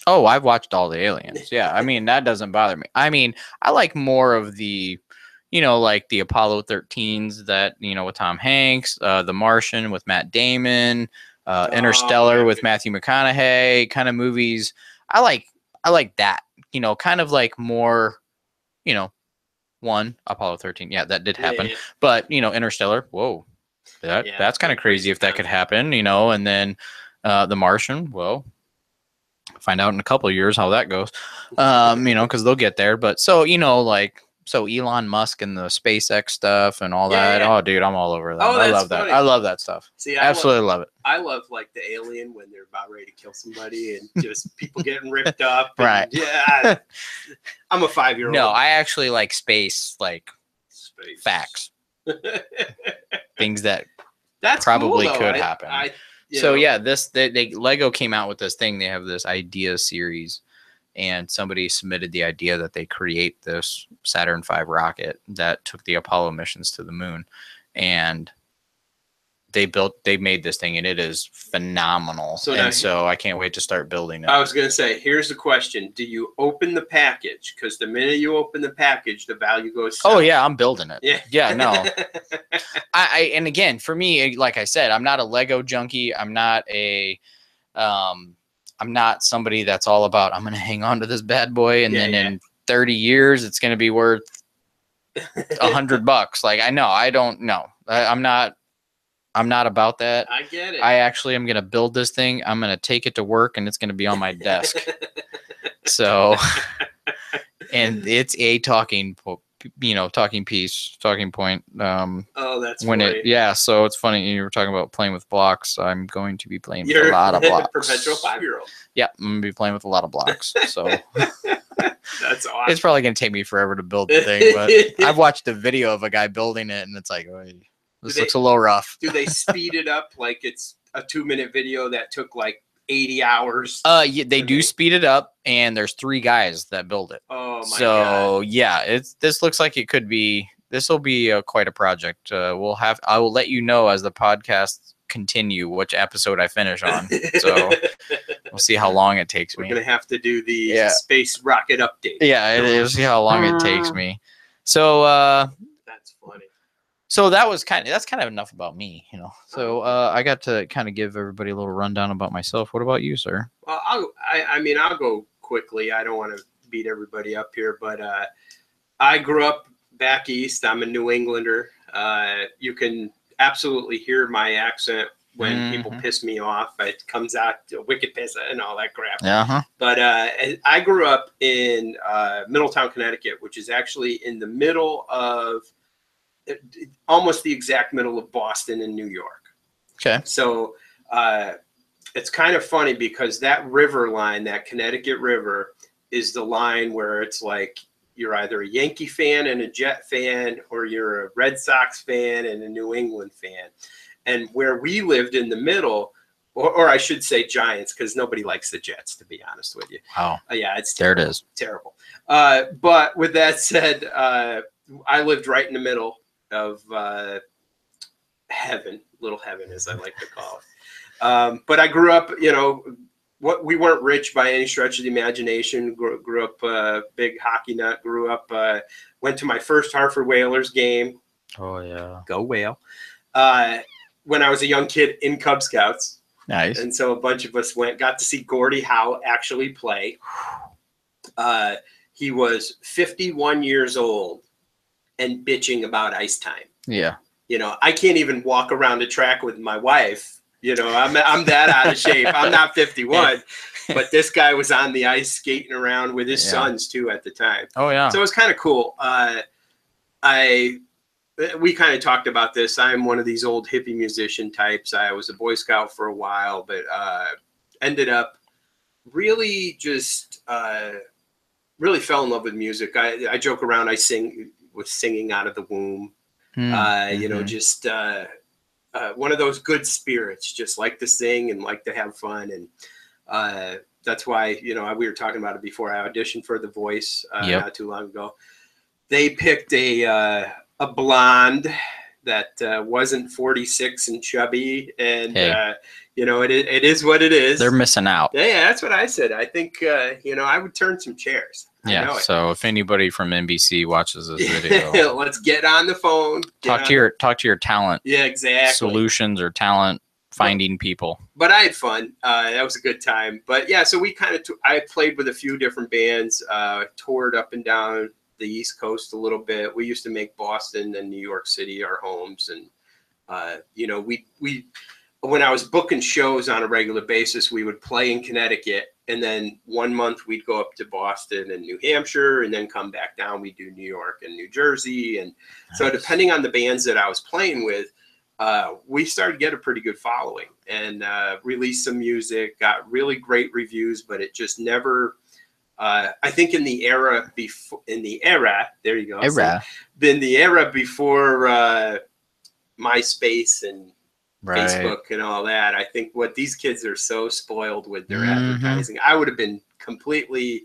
Oh, I've watched all the Aliens. Yeah, I mean, that doesn't bother me. I mean, I like more of the, like the Apollo 13s that, with Tom Hanks, The Martian with Matt Damon, Interstellar with Matthew McConaughey kind of movies. I like that, kind of like more, Apollo 13. Yeah, that did happen. Yeah. But, Interstellar, whoa, that's kind of crazy if that could happen, and then The Martian, well, find out in a couple of years how that goes, because they'll get there. But so, so Elon Musk and the SpaceX stuff and all that. Yeah. Oh, dude, I'm all over that. I love that. I love that stuff. See, absolutely love it. I love like the Alien when they're about ready to kill somebody and just people getting ripped up. Right. Yeah. I'm a 5-year-old. No, I actually like space facts. Things that probably cool, could happen. So yeah, they Lego came out with this thing. They have this idea series, and somebody submitted the idea that they create this Saturn V rocket that took the Apollo missions to the moon, and they made this thing, and it is phenomenal. So I can't wait to start building it. I was going to say, here's the question. Do you open the package? Because the minute you open the package, the value goes south. Oh yeah, I'm building it. Yeah, no. And again, for me, like I said, I'm not a Lego junkie. I'm not somebody that's all about, I'm going to hang on to this bad boy. And then in 30 years, it's going to be worth $100. Like, I don't know. I'm not about that. I get it. I actually am going to build this thing. I'm going to take it to work, and it's going to be on my desk. So, and it's a talking point. Oh, that's funny. So it's funny. You were talking about playing with blocks. I'm going to be playing with a lot of blocks. Perpetual 5-year-old. Yeah, I'm going to be playing with a lot of blocks. So that's awesome. It's probably going to take me forever to build the thing, but I've watched a video of a guy building it, and it's like, oh, this looks a little rough. Do they speed it up like it's a 2-minute video that took like 80 hours? Yeah, they do speed it up, and there's 3 guys that build it. Oh my god. So yeah, this looks like it could be. This will be quite a project. I will let you know as the podcast continue which episode I finish on. So we'll see how long it takes me. We're gonna have to do the space rocket update. Yeah, we'll see how long it takes me. So that's funny. So that's kind of enough about me, So I got to kind of give everybody a little rundown about myself. What about you, sir? Well, I'll go quickly. I don't want to beat everybody up here, but I grew up back east. I'm a New Englander. You can absolutely hear my accent when people piss me off. It comes out wicked piss and all that crap. Uh-huh. But I grew up in Middletown, Connecticut, which is actually in the middle of almost the exact middle of Boston and New York. Okay. So it's kind of funny because that river line, that Connecticut River, is the line where it's like you're either a Yankee fan and a Jet fan, or you're a Red Sox fan and a New England fan. And where we lived in the middle, or I should say Giants, because nobody likes the Jets, to be honest with you. Wow. Yeah, it's terrible. There it is. Terrible. But with that said, I lived right in the middle of heaven, little heaven as I like to call it. But I grew up, we weren't rich by any stretch of the imagination. Grew up big hockey nut. Grew up, went to my first Hartford Whalers game. Oh yeah, go Whale! When I was a young kid in Cub Scouts. Nice. And so a bunch of us got to see Gordie Howe actually play. He was 51 years old and bitching about ice time. Yeah. I can't even walk around the track with my wife. I'm that out of shape. I'm not 51. but this guy was on the ice skating around with his Yeah. sons too at the time. Oh yeah. So it was kind of cool. We kind of talked about this. I'm one of these old hippie musician types. I was a Boy Scout for a while, but ended up really just really fell in love with music. I joke around. I was singing out of the womb. You know, just one of those good spirits, just like to sing and like to have fun. And that's why, you know, we were talking about it before. I auditioned for The Voice not too long ago. They picked a blonde that wasn't 46 and chubby, and you know, it is what it is. They're missing out. Yeah, that's what I said. I think you know, I would turn some chairs. Yeah. So if anybody from NBC watches this video, let's get on the phone. Talk to your talent. Yeah, exactly. Solutions or talent finding people. But I had fun. That was a good time. But yeah, so we kind of I played with a few different bands, toured up and down the East Coast a little bit. We used to make Boston and New York City our homes, and you know, we when I was booking shows on a regular basis, we would play in Connecticut, and then 1 month we'd go up to Boston and New Hampshire, and then come back down. We'd do New York and New Jersey, and so depending on the bands that I was playing with, we started to get a pretty good following, and released some music, got really great reviews, but it just never. I think in the era there you go. In the era before MySpace and Facebook and all that, I think what these kids are so spoiled with their advertising. I would have been completely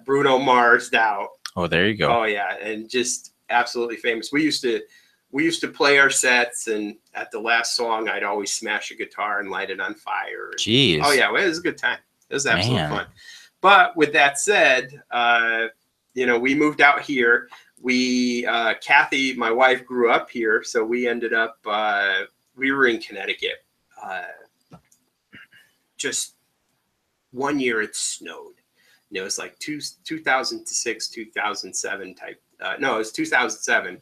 Bruno Mars'd out. Oh, there you go. Oh yeah, and just absolutely famous. We used to play our sets, and at the last song, I'd always smash a guitar and light it on fire. Jeez. Oh yeah, well, it was a good time. It was absolutely fun. But with that said, you know, we moved out here. Kathy, my wife, grew up here, so we ended up. We were in Connecticut. Just 1 year it snowed. And it was like 2006, 2007 type. No, it was 2007.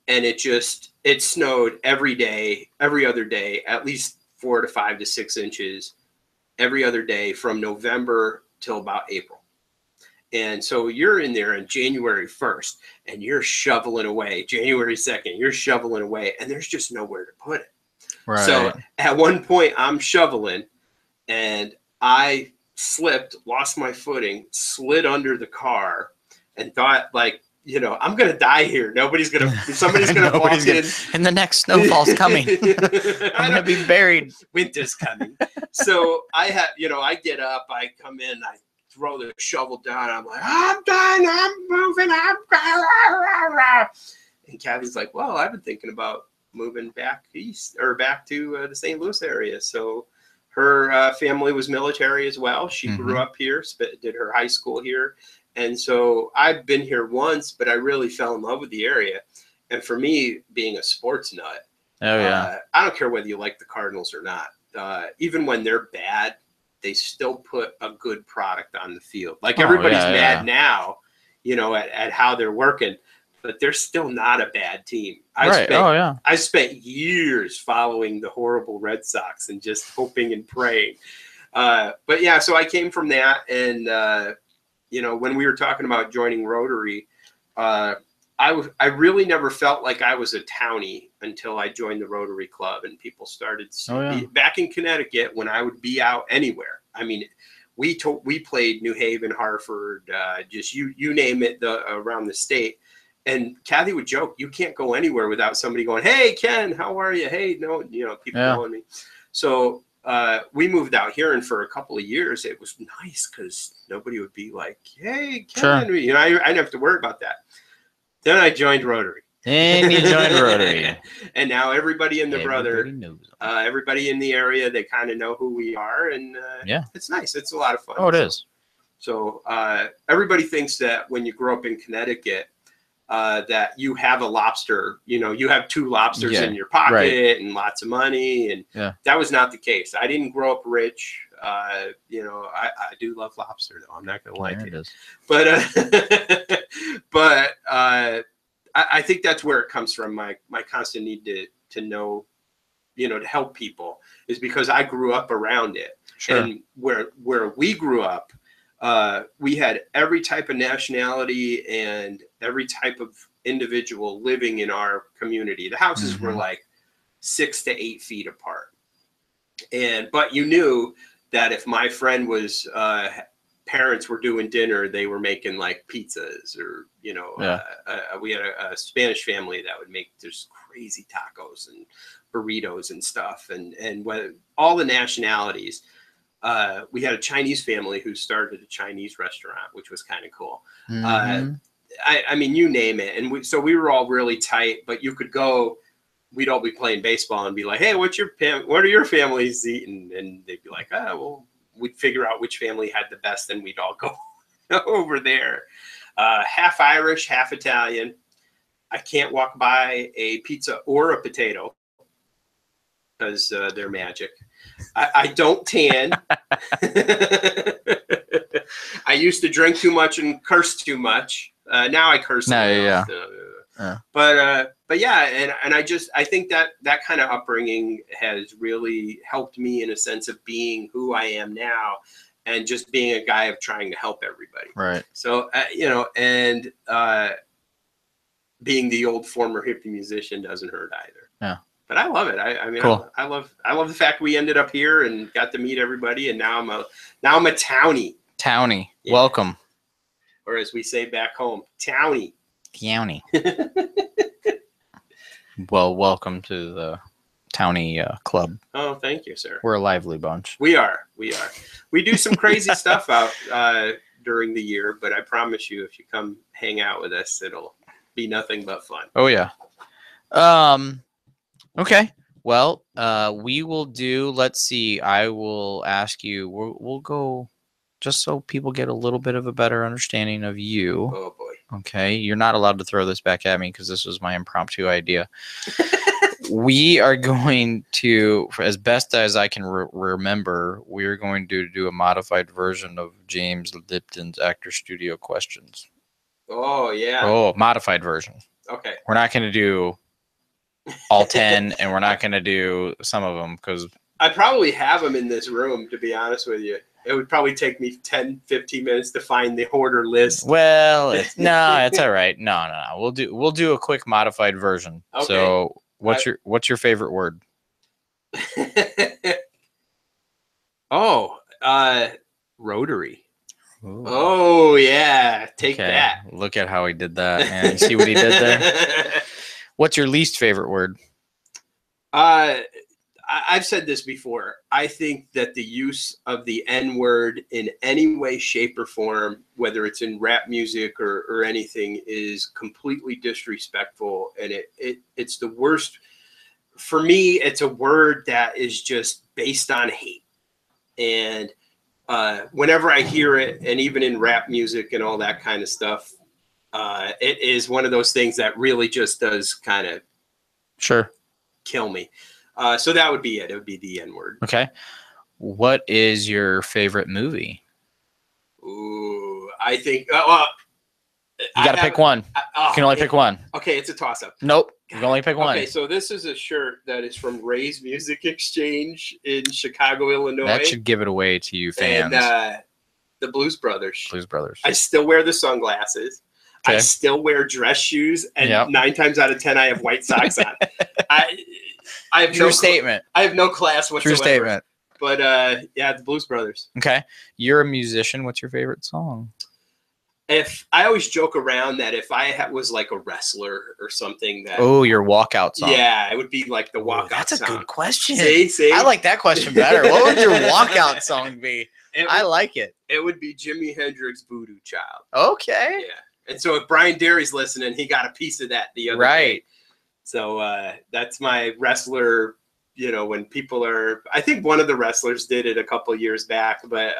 And it snowed every day, every other day, at least 4 to 5 to 6 inches every other day from November till about April. And so you're in there on January 1st and you're shoveling away. January 2nd, you're shoveling away, and there's just nowhere to put it. Right. So at one point I'm shoveling and I slipped, lost my footing, slid under the car, and thought, like, you know, I'm going to die here. Somebody's going to walk in. And the next snowfall's coming. I'm going to be buried. Winter's coming. So I get up, I come in, I throw the shovel down. I'm like, I'm done. I'm moving. And Kathy's like, well, I've been thinking about moving back east or back to the St. Louis area. So her family was military as well. She grew up here, did her high school here. And so I've been here once, but I really fell in love with the area. And for me, being a sports nut, I don't care whether you like the Cardinals or not. Even when they're bad, they still put a good product on the field. Like everybody's mad now, you know, at how they're working, but they're still not a bad team. I spent years following the horrible Red Sox and just hoping and praying. But yeah, so I came from that, and you know, when we were talking about joining Rotary, I really never felt like I was a townie until I joined the Rotary Club, and people started back in Connecticut when I would be out anywhere. I mean, we played New Haven, Hartford, just you name it, around the state. And Kathy would joke, you can't go anywhere without somebody going, "Hey, Ken, how are you?" Hey, no, you know, people knowing me. So we moved out here, and for a couple of years, it was nice because nobody would be like, "Hey, Ken," you know, I didn't have to worry about that. Then I joined Rotary. And you joined Rotary. And now everybody in the everybody in the area, they kind of know who we are, and it's nice. It's a lot of fun. Oh, it is. So everybody thinks that when you grow up in Connecticut, that you have a lobster, you know, you have 2 lobsters in your pocket and lots of money. And that was not the case. I didn't grow up rich. You know, I do love lobster, though. I'm not going to lie to you. But I think that's where it comes from. My constant need to know, you know, to help people is because I grew up around it. Sure. And where we grew up, we had every type of nationality and every type of individual living in our community. The houses were like 6 to 8 feet apart. But you knew that if my friend was parents were doing dinner, they were making like pizzas, or we had a Spanish family that would make just crazy tacos and burritos and stuff, and when all the nationalities. We had a Chinese family who started a Chinese restaurant, which was kind of cool. I mean, you name it. And so we were all really tight, but you could go, we'd all be playing baseball and be like, hey, what are your families eating? And they'd be like, oh, well, we'd figure out which family had the best, and we'd all go over there. Half Irish, half Italian. I can't walk by a pizza or a potato because they're magic. I don't tan. I used to drink too much and curse too much. Now I curse. Yeah. But yeah, and I think that kind of upbringing has really helped me in a sense of being who I am now, and just being a guy of trying to help everybody. Right. So and being the old former hippie musician doesn't hurt either. Yeah. But I love it. I mean, cool. I love the fact we ended up here and got to meet everybody, and now I'm a townie. Townie, Yeah. Welcome. Or as we say back home, townie. Townie. Well, welcome to the Townie Club. Oh, thank you, sir. We're a lively bunch. We are. We do some crazy stuff out during the year, but I promise you, if you come hang out with us, it'll be nothing but fun. Oh yeah. Okay. Well, we will do. Let's see. I will ask you. We'll go just so people get a little bit of a better understanding of you. Oh boy. Okay. You're not allowed to throw this back at me because this was my impromptu idea. We are going to, as best as I can remember, we're going to do a modified version of James Lipton's Actor Studio questions. Oh yeah. Oh, modified version. Okay. We're not going to do all 10, and we're not going to do some of them because I probably have them in this room, to be honest with you. It would probably take me 10, 15 minutes to find the order list. Well, it's all right. No. We'll do a quick modified version. Okay. So what's your favorite word? Rotary. Ooh. Oh yeah. Take that. Look at how he did that, man. You see what he did there? What's your least favorite word? I've said this before. I think that the use of the N-word in any way, shape, or form, whether it's in rap music or anything, is completely disrespectful. And it's the worst. For me, it's a word that is just based on hate. And whenever I hear it, and even in rap music and all that kind of stuff, it is one of those things that really just does kind of kill me. So that would be it. It would be the N-word. Okay. What is your favorite movie? Ooh, I think. You got to pick one. You can only pick one. Okay, it's a toss-up. Nope. You can only pick one. Okay, so this is a shirt that is from Ray's Music Exchange in Chicago, Illinois. That should give it away to you fans. And the Blues Brothers. Blues Brothers. I still wear the sunglasses. Okay. I still wear dress shoes, and 9 times out of 10, I have white socks on. I have True statement. I have no class whatsoever. True statement. But yeah, the Blues Brothers. Okay. You're a musician. What's your favorite song? If I always joke around that if I was like a wrestler or something that. Oh, your walkout song. Yeah, it would be like the walkout That's song. a good question. See? I like that question better. What would your walkout song be? I like it. It would be Jimi Hendrix Voodoo Child. Okay. Yeah. And so if Brian Derry's listening, he got a piece of that the other day. So that's my wrestler, when people are, I think one of the wrestlers did it a couple of years back, but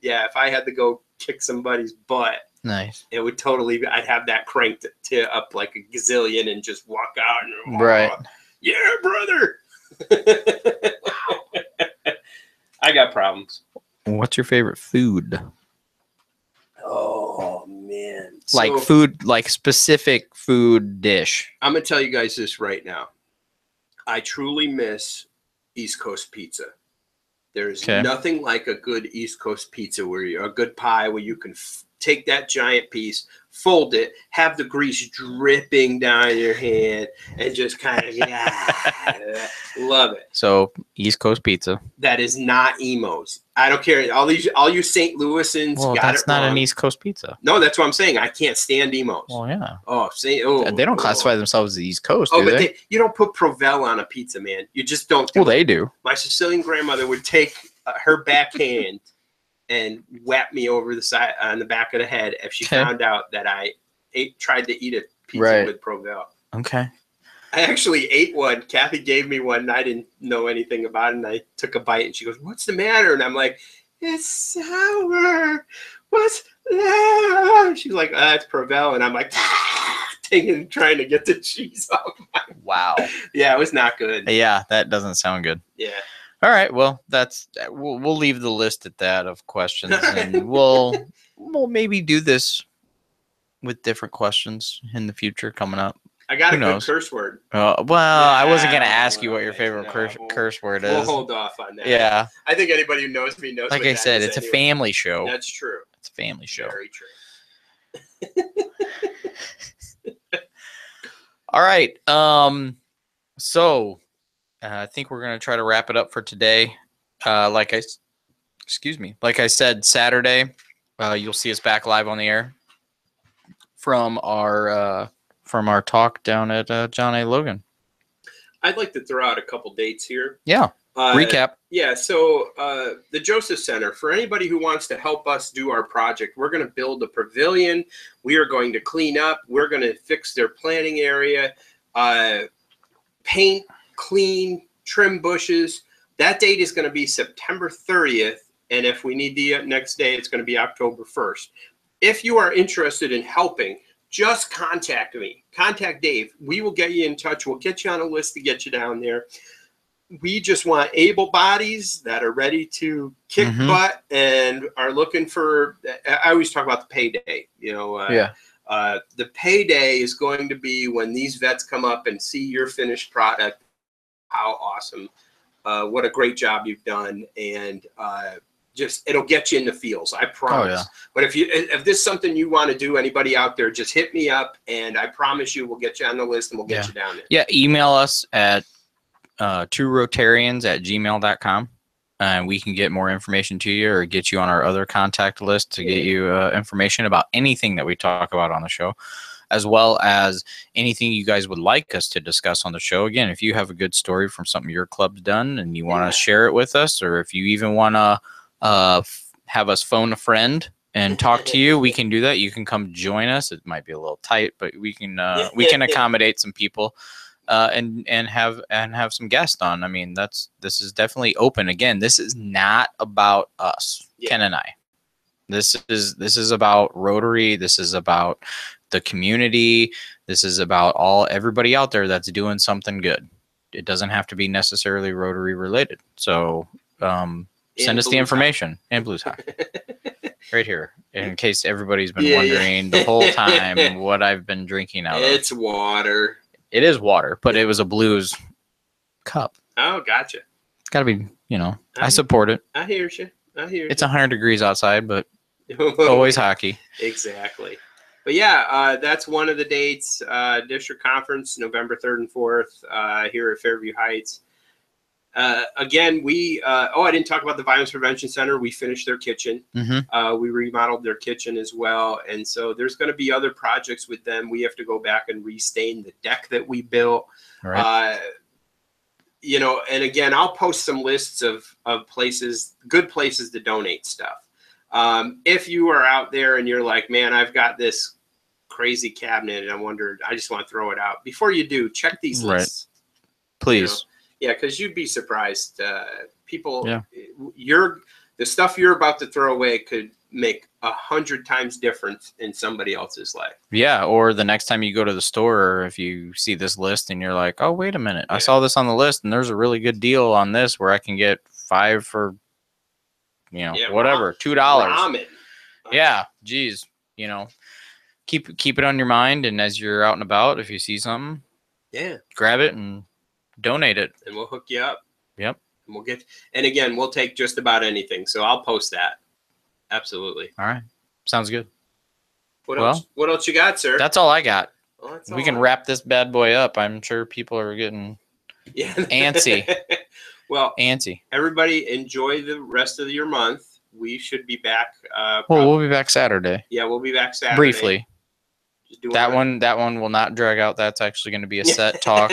yeah, if I had to go kick somebody's butt, nice. It would totally, I'd have that cranked to up like a gazillion and just walk out and, right. Yeah, brother. I got problems. What's your favorite food? Oh man. Like food, like specific food dish. I'm going to tell you guys this right now. I truly miss East Coast pizza. There's Okay. nothing like a good East Coast pizza a good pie where you can take that giant piece, fold it, have the grease dripping down your hand, and just kind of love it. So East Coast pizza. That is not Emo's. I don't care. All you St. Louisans Well, got that's it not wrong. an East Coast pizza. No, that's what I'm saying. I can't stand Emo's. Well, yeah. They don't classify themselves as the East Coast, do they? You don't put Provel on a pizza, man. You just don't. They do. My Sicilian grandmother would take her backhand and whap me over the side on the back of the head if she found out that I tried to eat a pizza with Provel. Okay. I actually ate one. Kathy gave me one, and I didn't know anything about it. And I took a bite, and she goes, "What's the matter?" And I'm like, "It's sour. What's that?" She's like, "It's Provel," and I'm like, trying to get the cheese off. Wow. Yeah, it was not good. Yeah, that doesn't sound good. Yeah. All right. Well, we'll leave the list at that of questions, and we'll maybe do this with different questions in the future coming up. I got a good curse word. I wasn't going to ask you what your favorite curse word is. We'll hold off on that. Yeah. I think anybody who knows me knows. Like I said, it's a family show. That's true. It's a family show. Very true. All right. So I think we're going to try to wrap it up for today. Like I said, Saturday, you'll see us back live on the air from our talk down at John A. Logan. I'd like to throw out a couple dates here. Yeah. Recap. Yeah. So the Joseph Center, for anybody who wants to help us do our project, we're going to build a pavilion. We are going to clean up. We're going to fix their planting area, paint, clean, trim bushes. That date is going to be September 30th. And if we need the next day, it's going to be October 1st. If you are interested in helping, just contact me. Contact Dave. We will get you in touch. We'll get you on a list to get you down there. We just want able bodies that are ready to kick butt and are looking for, I always talk about the payday, the payday is going to be when these vets come up and see your finished product. How awesome. What a great job you've done. And it'll get you in the feels. I promise. Oh, yeah. But if this is something you want to do, anybody out there, just hit me up and I promise you we'll get you on the list and we'll get you down there. Yeah. Email us at Rotarians@gmail.com, and we can get more information to you or get you on our other contact list to get you information about anything that we talk about on the show, as well as anything you guys would like us to discuss on the show. Again, if you have a good story from something your club's done and you want to share it with us, or if you even want to have us phone a friend and talk to you, we can do that. You can come join us. It might be a little tight, but we can accommodate some people. And have some guests on. I mean, this is definitely open. Again, this is not about us, Ken and I. This is about Rotary. This is about the community. This is about everybody out there that's doing something good. It doesn't have to be necessarily Rotary related. So send us the information. And Blues High. Right here, in case everybody's been wondering the whole time what I've been drinking out of. It's water. It is water, but it was a Blues cup. Oh, gotcha. It's got to be, I support it. I hear you. It's 100 degrees outside, but always hockey. Exactly. But yeah, that's one of the dates. District Conference, November 3rd and 4th here at Fairview Heights. Again, I didn't talk about the Violence Prevention Center. We finished their kitchen. We remodeled their kitchen as well. And so there's going to be other projects with them. We have to go back and restain the deck that we built. Right. And again, I'll post some lists of places, good places to donate stuff. If you are out there and you're like, man, I've got this crazy cabinet and I just want to throw it out. Before you do, check these lists. Please. Yeah, because you'd be surprised. People, the stuff you're about to throw away could make 100 times difference in somebody else's life. Yeah, or the next time you go to the store, or if you see this list and you're like, oh, wait a minute, I saw this on the list and there's a really good deal on this where I can get 5 for, whatever, $2. Ramen. Yeah, geez, keep it on your mind, and as you're out and about, if you see something, grab it and donate it, and we'll hook you up. Yep. And again, we'll take just about anything. So I'll post that. Absolutely. All right. Sounds good. What Well, else? What else you got, sir? That's all I got. Well, that's We all can wrap this bad boy up. I'm sure people are getting antsy. Well, antsy. Everybody enjoy the rest of your month. We should be back. We'll be back Saturday. Yeah, we'll be back Saturday. Briefly. That one will not drag out. That's actually going to be a set talk.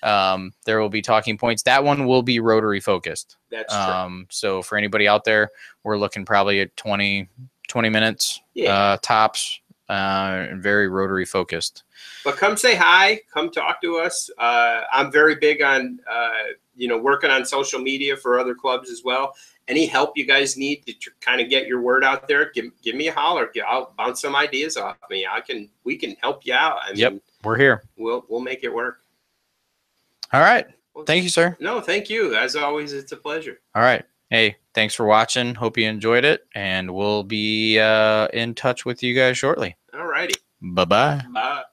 There will be talking points. That one will be Rotary focused. That's true. So for anybody out there, we're looking probably at 20 minutes tops. Very Rotary focused. But come say hi. Come talk to us. I'm very big on working on social media for other clubs as well. Any help you guys need to kind of get your word out there, give me a holler. I'll bounce some ideas off me. We can help you out. I mean, we're here. We'll make it work. All right. Thank you, sir. No, thank you. As always, it's a pleasure. All right. Hey, thanks for watching. Hope you enjoyed it, and we'll be in touch with you guys shortly. All righty. Bye-bye. Bye.